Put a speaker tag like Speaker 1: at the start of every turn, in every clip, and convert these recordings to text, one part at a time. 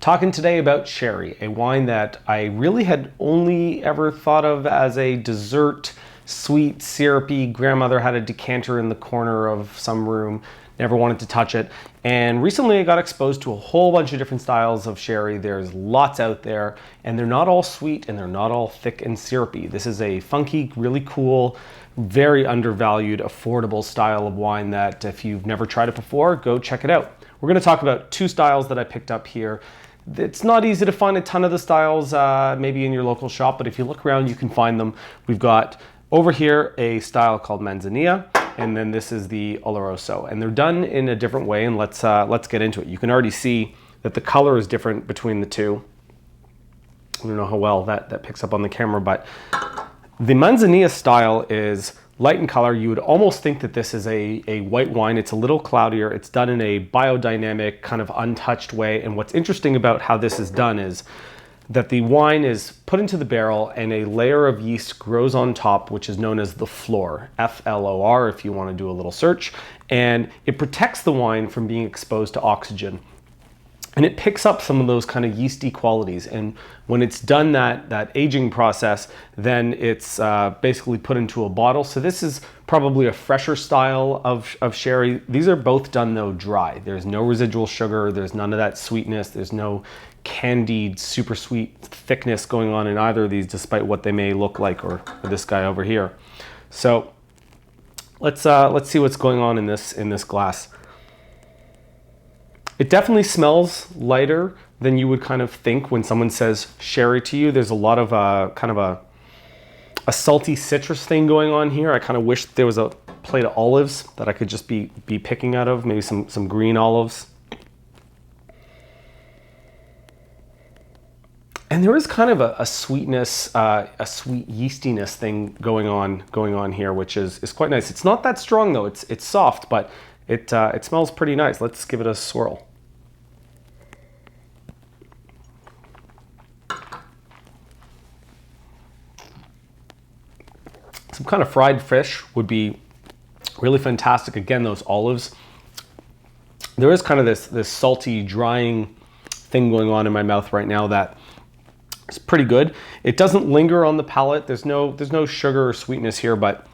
Speaker 1: Talking today about sherry, a wine that I really had only ever thought of as a dessert, sweet, syrupy. Grandmother had a decanter in the corner of some room, never wanted to touch it. And recently I got exposed to a whole bunch of different styles of sherry. There's lots out there, and they're not all sweet and they're not all thick and syrupy. This is a funky, really cool, very undervalued, affordable style of wine that if you've never tried it before, go check it out. We're going to talk about two styles that I picked up here. It's not easy to find a ton of the styles maybe in your local shop, but if you look around you can find them. We've got over here a style called Manzanilla, and then this is the Oloroso, and they're done in a different way, and let's get into it. You can already see that the color is different between the two. I don't know how well that picks up on the camera, but the Manzanilla style is light in color. You would almost think that this is a white wine. It's a little cloudier. It's done in a biodynamic, kind of untouched way. And what's interesting about how this is done is that the wine is put into the barrel and a layer of yeast grows on top, which is known as the flor, F-L-O-R, if you want to do a little search. And it protects the wine from being exposed to oxygen. And it picks up some of those kind of yeasty qualities. And when it's done that aging process, then it's basically put into a bottle. So this is probably a fresher style of sherry. These are both done though dry. There's no residual sugar. There's none of that sweetness. There's no candied, super sweet thickness going on in either of these, despite what they may look like, or this guy over here. So let's see what's going on in this glass. It definitely smells lighter than you would kind of think when someone says sherry to you. There's a lot of kind of a salty citrus thing going on here. I kind of wish there was a plate of olives that I could just be picking out of, maybe some green olives. And there is kind of a sweetness, a sweet yeastiness thing going on here, which is quite nice. It's not that strong though. It's soft, but it smells pretty nice. Let's give it a swirl. Some kind of fried fish would be really fantastic. Again, those olives. There is kind of this salty, drying thing going on in my mouth right now that is pretty good. It doesn't linger on the palate. There's no sugar or sweetness here, but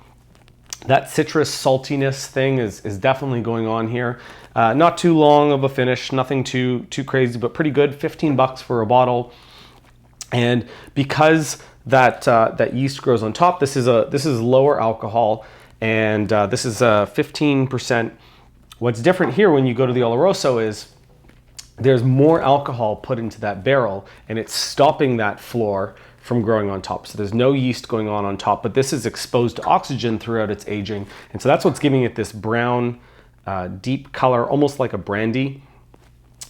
Speaker 1: that citrus saltiness thing is definitely going on here. Not too long of a finish, nothing too crazy, but pretty good. 15 bucks for a bottle. And because that yeast grows on top, this is lower alcohol, and this is 15%. What's different here when you go to the Oloroso is there's more alcohol put into that barrel, and it's stopping that flor from growing on top. So there's no yeast going on top, but this is exposed to oxygen throughout its aging. And so that's what's giving it this brown, deep color, almost like a brandy.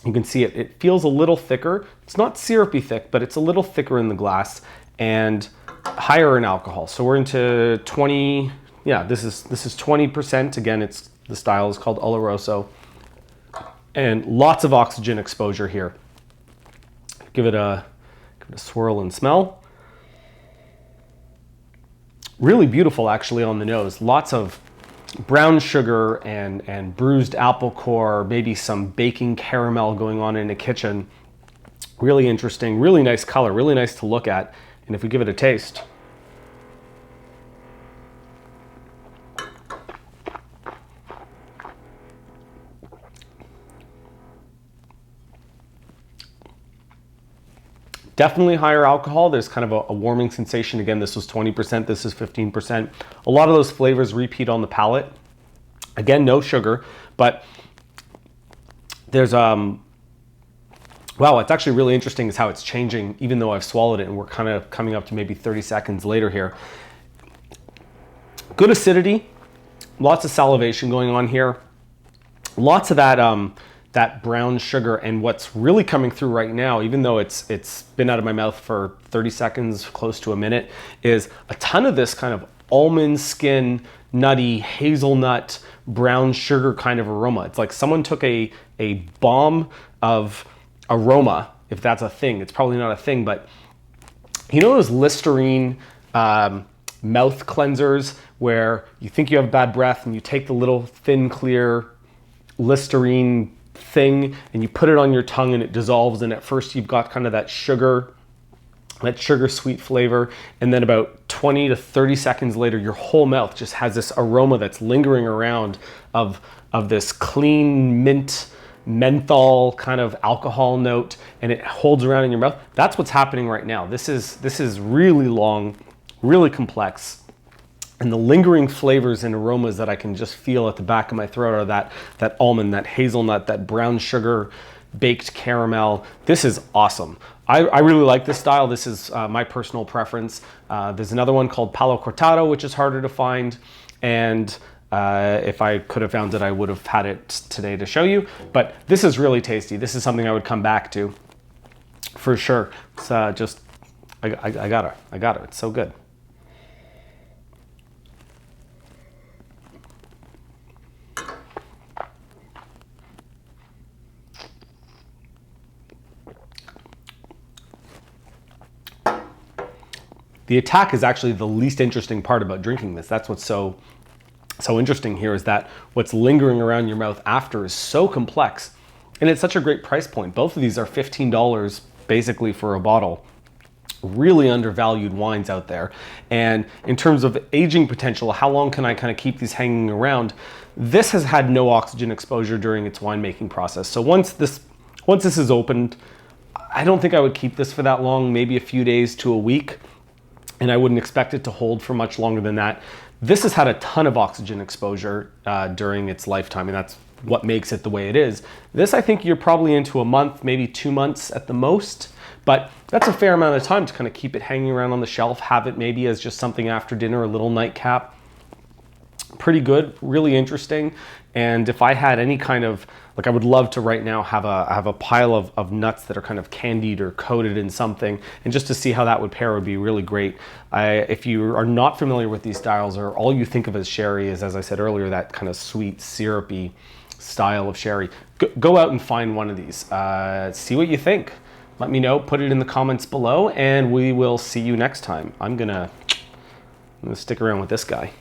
Speaker 1: You can see it feels a little thicker. It's not syrupy thick, but it's a little thicker in the glass and higher in alcohol. So we're into 20, yeah, this is 20%. Again, the style is called Oloroso. And lots of oxygen exposure here. Give it a swirl and smell. Really beautiful actually on the nose. Lots of brown sugar and bruised apple core, maybe some baking caramel going on in the kitchen. Really interesting, really nice color, really nice to look at. And if we give it a taste. Definitely higher alcohol. There's kind of a warming sensation. Again, this was 20%, this is 15%. A lot of those flavors repeat on the palate. Again, no sugar, but there's, wow, what's actually really interesting is how it's changing, even though I've swallowed it and we're kind of coming up to maybe 30 seconds later here. Good acidity, lots of salivation going on here. Lots of that brown sugar, and what's really coming through right now, even though it's been out of my mouth for 30 seconds, close to a minute, is a ton of this kind of almond skin, nutty, hazelnut, brown sugar kind of aroma. It's like someone took a bomb of aroma, if that's a thing. It's probably not a thing, but you know those Listerine mouth cleansers where you think you have bad breath and you take the little thin, clear Listerine thing, and you put it on your tongue and it dissolves, and at first you've got kind of that sugar sweet flavor, and then about 20 to 30 seconds later your whole mouth just has this aroma that's lingering around of this clean mint menthol kind of alcohol note, and it holds around in your mouth. That's what's happening right now. This is really long, really complex, and the lingering flavors and aromas that I can just feel at the back of my throat are that almond, that hazelnut, that brown sugar, baked caramel. This is awesome. I really like this style. This is my personal preference. There's another one called Palo Cortado, which is harder to find, and if I could have found it, I would have had it today to show you. But this is really tasty. This is something I would come back to for sure. It's just, I got it. It's so good. The attack is actually the least interesting part about drinking this. That's what's so interesting here, is that what's lingering around your mouth after is so complex, and it's such a great price point. Both of these are $15 basically for a bottle. Really undervalued wines out there. And in terms of aging potential, how long can I kind of keep these hanging around? This has had no oxygen exposure during its winemaking process. So once this is opened, I don't think I would keep this for that long, maybe a few days to a week. And I wouldn't expect it to hold for much longer than that. This has had a ton of oxygen exposure during its lifetime, and that's what makes it the way it is. This, I think you're probably into a month, maybe 2 months at the most, but that's a fair amount of time to kind of keep it hanging around on the shelf, have it maybe as just something after dinner, a little nightcap. Pretty good, really interesting. And if I had any kind of, like, I would love to right now have a pile of nuts that are kind of candied or coated in something, and just to see how that would pair would be really great. If you are not familiar with these styles, or all you think of as sherry is, as I said earlier, that kind of sweet, syrupy style of sherry, go out and find one of these. See what you think. Let me know, put it in the comments below, and we will see you next time. I'm gonna stick around with this guy.